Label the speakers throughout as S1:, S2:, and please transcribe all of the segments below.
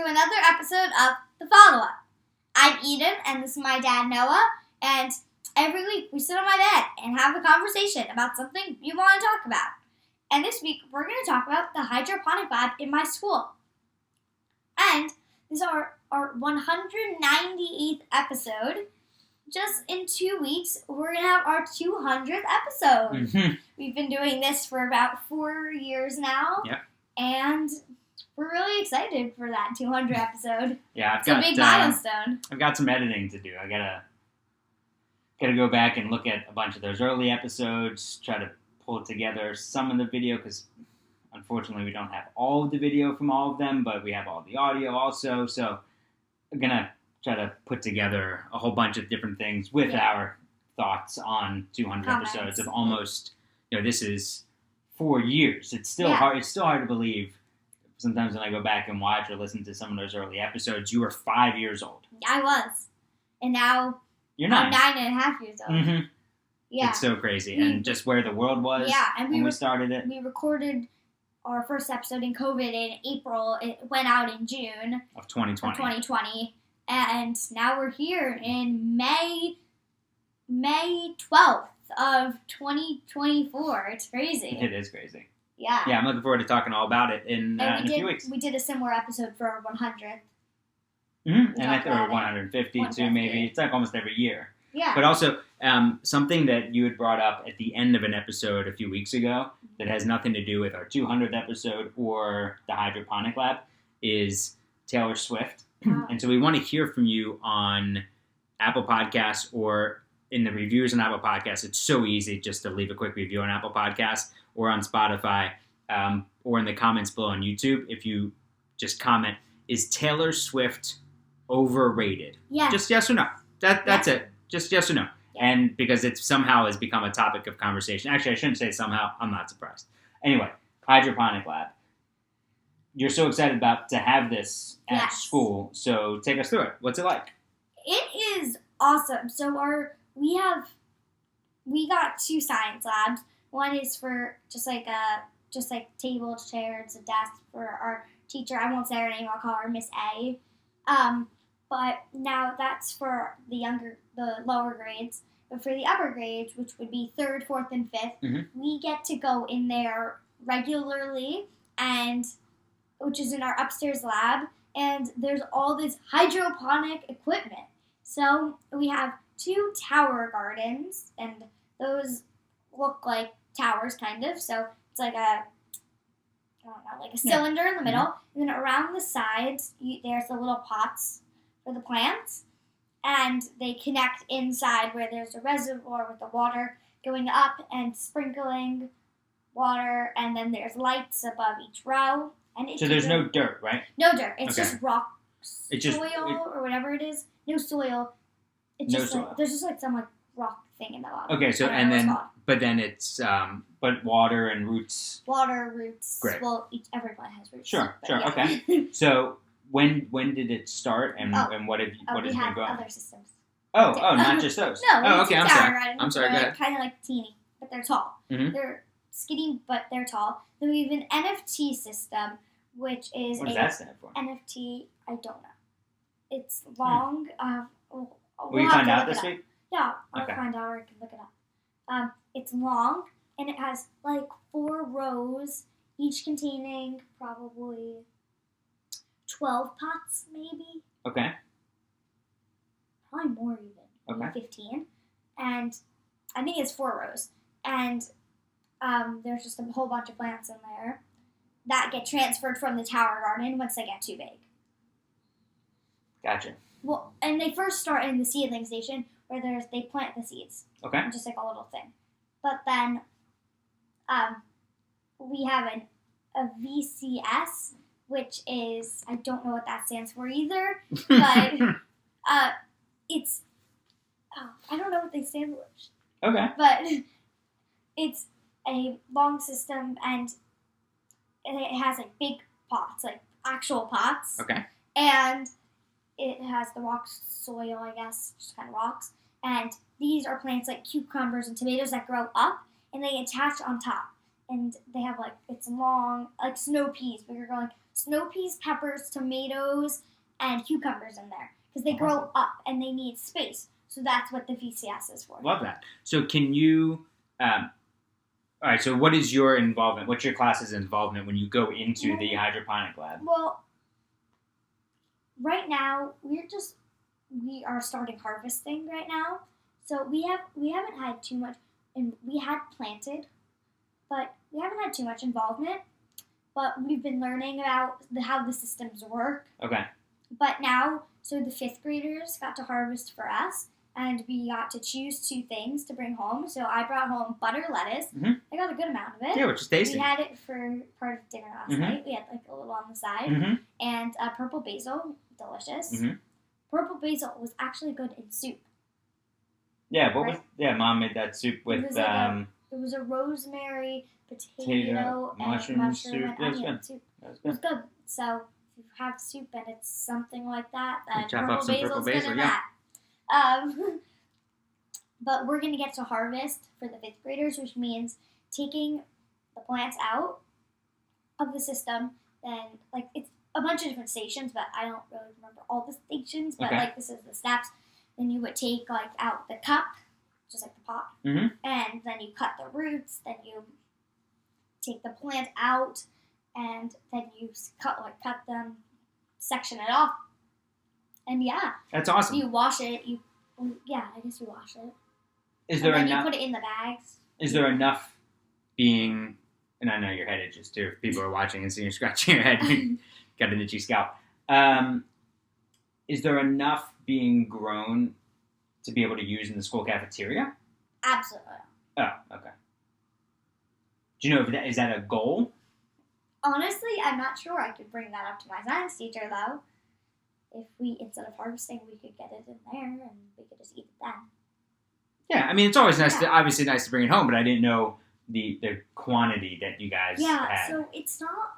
S1: another episode of The Follow-Up. I'm Eden, and this is my dad, Noah, and every week we sit on my bed and have a conversation about something we want to talk about. And this week, we're going to talk about the hydroponic lab in my school. And this is our 198th episode. Just in 2 weeks, we're going to have our 200th episode.
S2: Mm-hmm.
S1: We've been doing this for about 4 years now.
S2: Yep.
S1: And we're really excited for that 200 episode.
S2: Yeah,
S1: It's a big milestone.
S2: I've got some editing to do. I gotta go back and look at a bunch of those early episodes, try to pull together some of the video, because unfortunately we don't have all of the video from all of them, but we have all the audio also, so I'm gonna try to put together a whole bunch of different things with our thoughts on 200
S1: Comments.
S2: episodes of almost, this is 4 years. It's still hard to believe. Sometimes when I go back and watch or listen to some of those early episodes, you were 5 years old.
S1: I was. And now
S2: You're 9.
S1: I'm 9.5 years old.
S2: Mm-hmm.
S1: Yeah.
S2: It's so crazy. And just where the world was
S1: and
S2: when we started it.
S1: We recorded our first episode in COVID in April. It went out in June
S2: Of 2020.
S1: And now we're here in May 12th of 2024. It's crazy.
S2: It is crazy.
S1: Yeah.
S2: Yeah, I'm looking forward to talking all about it in a few weeks.
S1: We did a similar episode for our 100th.
S2: Mm-hmm. And I think we're
S1: it.
S2: 150 too,
S1: 150.
S2: maybe. It's like almost every year.
S1: Yeah.
S2: But also, something that you had brought up at the end of an episode a few weeks ago that has nothing to do with our 200th episode or the hydroponic lab is Taylor Swift.
S1: Wow.
S2: And so we want to hear from you on Apple Podcasts or in the reviews on Apple Podcasts. It's so easy just to leave a quick review on Apple Podcasts or on Spotify, or in the comments below on YouTube. If you just comment, is Taylor Swift overrated?
S1: Yes.
S2: Just yes or no. That's it. Just yes or no.
S1: Yeah.
S2: And because it somehow has become a topic of conversation. Actually, I shouldn't say somehow. I'm not surprised. Anyway, hydroponic lab. You're so excited to have this at school, so take us through it. What's it like?
S1: It is awesome. So we got 2 science labs. One is for just like table, chairs, a desk for our teacher. I won't say her name. I'll call her Miss A. But now that's for the lower grades. But for the upper grades, which would be 3rd, 4th, and 5th, we get to go in there regularly, and which is in our upstairs lab. And there's all this hydroponic equipment. So we have 2 tower gardens, and those look like towers, kind of. So it's like a cylinder in the middle, and then around the sides, there's the little pots for the plants, and they connect inside where there's a reservoir with the water going up and sprinkling water, and then there's lights above each row. And
S2: So there's no dirt, right?
S1: No dirt. It's
S2: Okay.
S1: just rock,
S2: It's just-
S1: soil, or whatever it is. No soil. It's
S2: No
S1: just
S2: soil.
S1: there's just like some rock thing in the bottom.
S2: Okay, so
S1: I don't know what it's called.
S2: but then it's but water and roots.
S1: Water, roots.
S2: Great.
S1: Well, every plant has roots.
S2: Sure,
S1: but
S2: sure,
S1: yeah.
S2: okay. So when did it start, and what has
S1: we
S2: been
S1: have
S2: going?
S1: other systems.
S2: Oh, not just those.
S1: No.
S2: Oh, okay. I'm sorry. I'm sorry. Go ahead.
S1: Kind of like teeny, but they're tall.
S2: Mhm.
S1: They're skinny, but they're tall. Then we have an NFT system, which is
S2: What does that stand for?
S1: NFT. I don't know. It's long.
S2: Will you find out this week?
S1: Yeah, I'll
S2: Okay.
S1: find out, or I can look it up. It's long, and it has like 4 rows, each containing probably 12 pots, maybe.
S2: Okay.
S1: Probably more even. Maybe 15. And I think it's 4 rows. And there's just a whole bunch of plants in there that get transferred from the tower garden once they get too big.
S2: Gotcha.
S1: Well, and they first start in the seedling station where they plant the seeds.
S2: Okay.
S1: Just like a little thing. But then we have a VCS, which is, I don't know what that stands for either, but it's, I don't know what they stand for.
S2: Okay.
S1: But it's a long system, and it has like big pots, like actual pots.
S2: Okay.
S1: And it has the rock soil, I guess, just kind of rocks. And these are plants like cucumbers and tomatoes that grow up, and they attach on top. And they have like, it's long, like snow peas, but you're going snow peas, peppers, tomatoes, and cucumbers in there because they grow up and they need space. So that's what the VCS is for.
S2: Love that. So can you? All right. So what is your involvement? What's your class's involvement when you go into the hydroponic lab?
S1: Well, right now we are starting harvesting right now. So we haven't had too much, and we had planted, but we haven't had too much involvement. But we've been learning about how the systems work.
S2: Okay.
S1: But now, so the 5th graders got to harvest for us, and we got to choose 2 things to bring home. So I brought home butter lettuce.
S2: Mm-hmm.
S1: I got a good amount of it.
S2: Yeah, which is tasty.
S1: We had it for part of dinner last night. We had like a little on the side.
S2: Mm-hmm.
S1: And purple basil, delicious.
S2: Mm-hmm.
S1: Purple basil was actually good in soup.
S2: Yeah, Mom made that soup with
S1: it was a rosemary, potato, and mushroom
S2: soup.
S1: and onion soup. It was good. So if you have soup and it's something like that, then purple basil's good in that. But we're gonna get to harvest for the 5th graders, which means taking the plants out of the system. Then like it's a bunch of different stations, but I don't really remember all the stations. But like this is the steps. Then you would take like out the cup, just like the pot, and then you cut the roots. Then you take the plant out, and then you cut them, section it off, and
S2: that's awesome.
S1: You wash it. I guess you wash it.
S2: Is there enough?
S1: You put it in the bags.
S2: Is there enough being? And I know your head itches too. If people are watching and seeing you scratching your head, you got an itchy scalp. Is there enough being grown to be able to use in the school cafeteria?
S1: Absolutely.
S2: Oh, okay. Do you know if is that a goal?
S1: Honestly, I'm not sure. I could bring that up to my science teacher though. If we, instead of harvesting, we could get it in there and we could just eat it then.
S2: Yeah, I mean, it's always nice obviously nice to bring it home, but I didn't know the quantity that you guys had.
S1: So it's not,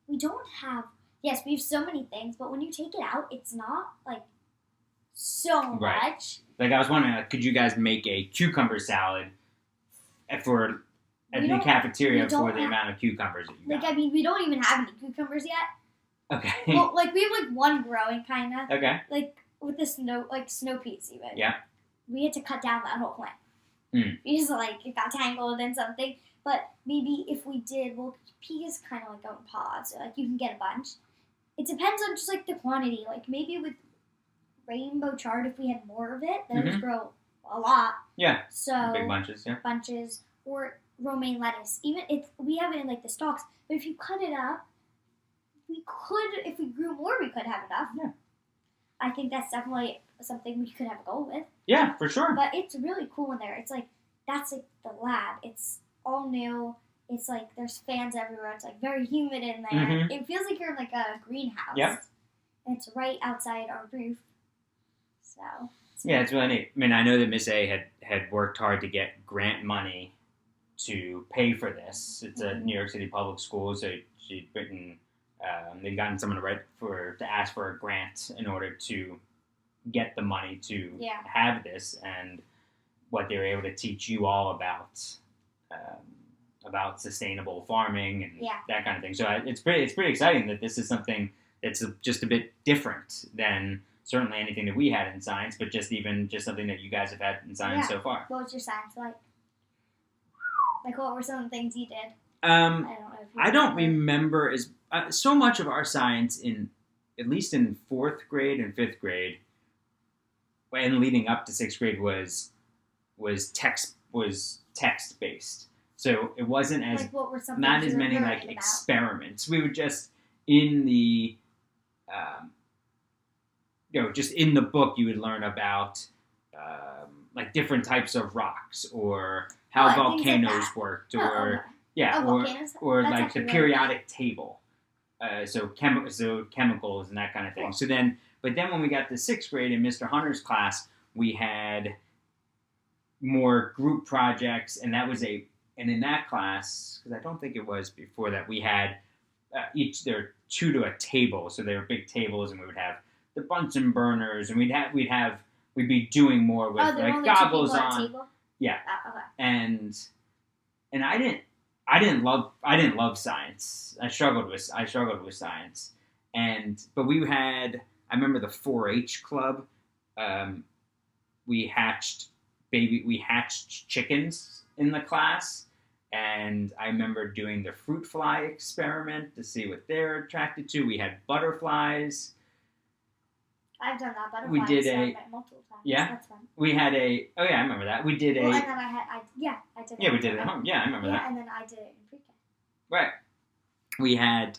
S1: we don't have, yes, we have so many things, but when you take it out, it's not, like, so much.
S2: Like, I was wondering, could you guys make a cucumber salad at the cafeteria for the amount of cucumbers that you got?
S1: Like, I mean, we don't even have any cucumbers yet.
S2: Okay.
S1: Well, like, we have, like, one growing, kind of.
S2: Okay.
S1: Like, with the snow peas, even.
S2: Yeah.
S1: We had to cut down that whole plant.
S2: Because,
S1: like, it got tangled in something. But maybe if we did, well, peas kind of, like, go in pods. So, like, you can get a bunch. It depends on just, like, the quantity. Like, maybe with rainbow chard, if we had more of it, then it would grow a lot.
S2: Yeah.
S1: So
S2: big bunches, yeah.
S1: Bunches. Or romaine lettuce. Even if we have it in, like, the stalks. But if you cut it up, we could, if we grew more, we could have enough.
S2: Yeah.
S1: I think that's definitely something we could have a goal with.
S2: Yeah, for sure.
S1: But it's really cool in there. It's like, that's like the lab. It's all new. It's like, there's fans everywhere. It's like very humid in there. It feels like you're in like a greenhouse.
S2: Yep.
S1: And it's right outside our roof. So.
S2: It's really neat. I mean, I know that Miss A had worked hard to get grant money to pay for this. It's a New York City public school, so she'd written, they'd gotten someone to ask for a grant in order to get the money to have this, and what they were able to teach you all about sustainable farming and that kind of thing. So it's pretty exciting that this is something that's just a bit different than certainly anything that we had in science, but just something that you guys have had in science so far.
S1: What was your science like? Like, what were some of the things you did?
S2: I don't remember so much of our science at least in 4th grade and 5th grade, and leading up to 6th grade was text based. So it wasn't as
S1: like, what were some
S2: not as many like experiments. We would just in the just in the book you would learn about like different types of rocks or how volcanoes worked or like the periodic table. So chemicals and that kind of thing. Cool. But then when we got to 6th grade in Mr. Hunter's class, we had more group projects, and in that class, because I don't think it was before that, we had there were 2 to a table, so they were big tables, and we would have the Bunsen burners, and we'd be doing more with like goggles on.
S1: Table?
S2: Yeah.
S1: Okay.
S2: And I I didn't love science. I struggled with science, but I remember the 4-H club. We hatched chickens in the class, and I remember doing the fruit fly experiment to see what they're attracted to. We had butterflies.
S1: I've done that butterfly
S2: We did
S1: experiment multiple times.
S2: Yeah?
S1: That's fun.
S2: We had I remember that. We did
S1: and then I did it.
S2: Yeah, we did it at home. Yeah, I remember that.
S1: Yeah, and then I did it in pre-K.
S2: Right. We had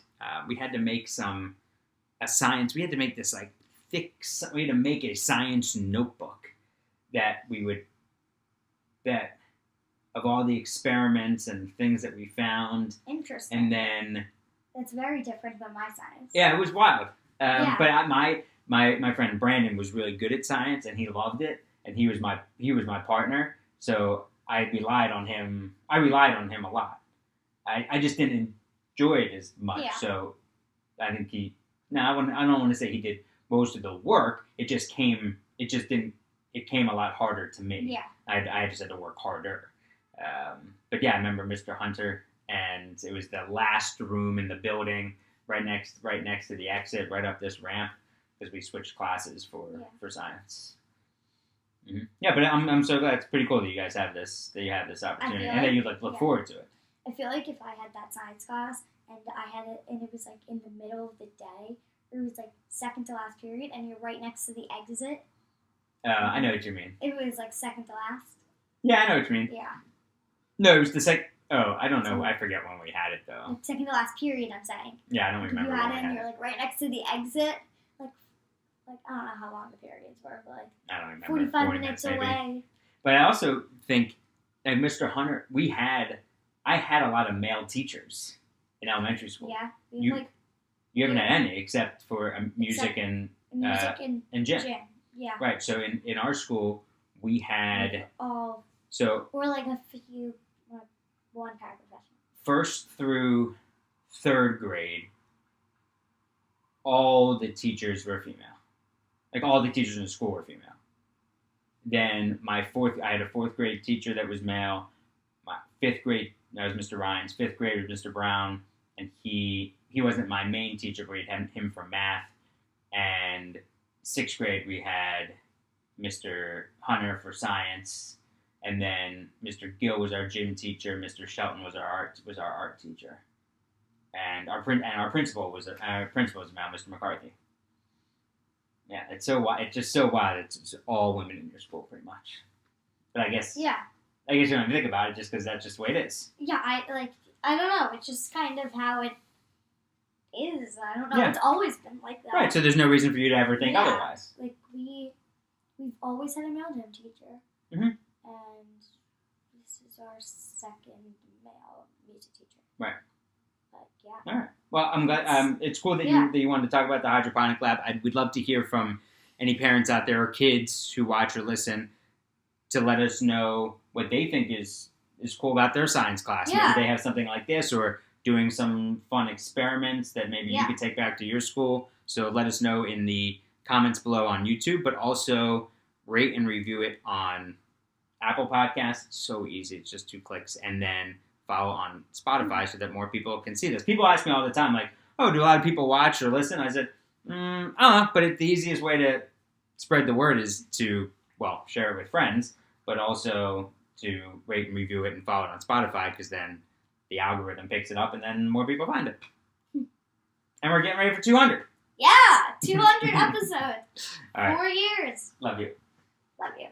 S2: to make a science. We had to make this like thick. We had to make a science notebook that of all the experiments and things that we found.
S1: Interesting.
S2: And then
S1: it's very different than my science.
S2: Yeah, it was wild.
S1: Yeah.
S2: But my friend Brandon was really good at science, and he loved it, and he was my partner. So I relied on him. I relied on him a lot. I just didn't enjoy it as much.
S1: Yeah.
S2: So I think I don't want to say he did most of the work. It came a lot harder to me.
S1: Yeah.
S2: I just had to work harder. But yeah, I remember Mr. Hunter, and it was the last room in the building, right next to the exit, right up this ramp, because we switched classes for science. Mm-hmm. Yeah, but I'm so glad. It's pretty cool that you guys have this opportunity, and that you look forward to it.
S1: I feel like if I had that science class and I had it, and it was like in the middle of the day, it was like second to last period, and you're right next to the exit.
S2: I know what you mean.
S1: It was like second to last.
S2: Yeah, I know what you mean.
S1: Yeah.
S2: No, it was the second. Oh, I don't know. I forget when we had it though.
S1: Like second to last period, I'm saying.
S2: Yeah, I don't remember.
S1: You had it, and you're like right next to the exit. Like I don't know how long the periods were, but like
S2: I don't remember.
S1: 45 minutes away.
S2: But I also think, like Mr. Hunter, I had a lot of male teachers in elementary school.
S1: Yeah,
S2: you haven't had any except for music and gym.
S1: Yeah.
S2: Right. So in our school we had
S1: all.
S2: So
S1: or like a few, one paraprofessional. 1st through
S2: 3rd grade, all the teachers were female. Like all the teachers in the school were female. Then I had a 4th grade teacher that was male. My 5th grade, that was Mr. Ryan's. 5th grade was Mr. Brown, and he wasn't my main teacher, but we had him for math. And 6th grade we had Mr. Hunter for science, and then Mr. Gill was our gym teacher. Mr. Shelton was our art teacher, and our principal was a male, Mr. McCarthy. Yeah, it's just so wild. It's all women in your school, pretty much. But I guess you don't even think about it, just because that's just the way it is.
S1: Yeah, I don't know. It's just kind of how it is. I don't know.
S2: Yeah.
S1: It's always been like that.
S2: Right. So there's no reason for you to ever think otherwise.
S1: Like we've always had a male gym teacher,
S2: mm-hmm.
S1: and this is our 2nd male music teacher.
S2: Right.
S1: But yeah.
S2: All right. Well, I'm glad. It's cool that you wanted to talk about the hydroponic lab. We'd love to hear from any parents out there or kids who watch or listen to let us know what they think is cool about their science class.
S1: Yeah.
S2: Maybe they have something like this, or doing some fun experiments that maybe you could take back to your school. So let us know in the comments below on YouTube, but also rate and review it on Apple Podcasts. It's so easy. It's just 2 clicks. And then follow on Spotify so that more people can see this. People ask me all the time, like, oh, do a lot of people watch or listen? I said, I don't know, but the easiest way to spread the word is to, share it with friends, but also to rate and review it and follow it on Spotify, because then the algorithm picks it up and then more people find it. And we're getting ready for 200.
S1: Yeah, 200 episodes.
S2: All right.
S1: 4 years.
S2: Love you.
S1: Love you.